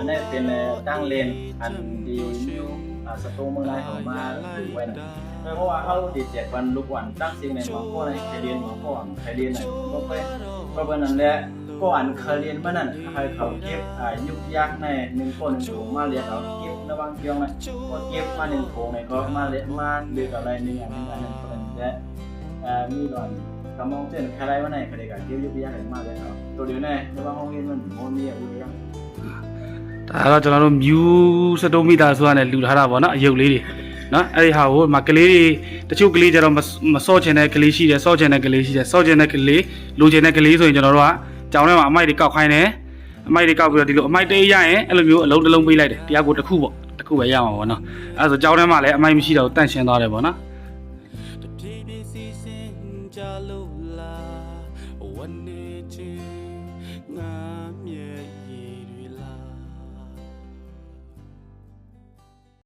นนี้เป็นตั้งเลนอันดีอยู่สตูเมืองไรของมาอยู่ไว้นะเพราะว่าเขาดี7 วันลุกวันตั้งสิ่งในหมอก็ในใครเรียนหมอก็ใครเรียนไหนก็ไปเพราะว่านั้นแหละก็อันเคยเรียนมานั่นใครเขาเก็บยุกยักใน1 คนถูกมาเรียนเขาเก็บระวังเกี่ยวนะก็เก็บมา1 โถงในก็มาเรียนมาเรียนอะไร1 อย่าง1 อันนั้นก็เป็นและมีก่อนกำมองเส้นใครได้ว่าไหนใครได้กับเก็บยุกยักมาเรียนเขาตัวเดียวแน่ระวังห้องเรียนมันโมมีอะไรอย่างဒါတော့ကျွန်တော်တို့မြူးစတိုမီတာဆိုတာနဲ့လူထားတာပေါ့နော်အယုတ်လေးတွေနော်အဲ့ဒီဟာကိုမကလေးတွေတချို့ကလေးကျတော့မစော့ချင်တဲ့ကလေးရှိတယ်စော့ချင်တဲ့ကလေးရှိတယ်စော့ချင်တဲ့ကလေးလိုချင်တဲ့ကလေးဆိုရင်ကျွန်တော်တို့ကကြောင်ထဲမှာအမိုက်တွေကောက်ခိုင်းတယ်အမိုက်တွေကောက်ပြီးတော့ဒီလိုအမိုက်တေးရရင်အဲ့လိုမျိုးအလုံးတစ်လုံးပေးလိုက်တယ်တရားကိုတစ်ခုပေါ့တစ်ခုပဲရမှာပေါ့နော်အဲ့ဒါဆိုကြောင်ထဲမှာလည်းအမိုက်မရှိတော့တန့်ရှင်းသွားတယ်ပေါ့နော်ငါမြေရည်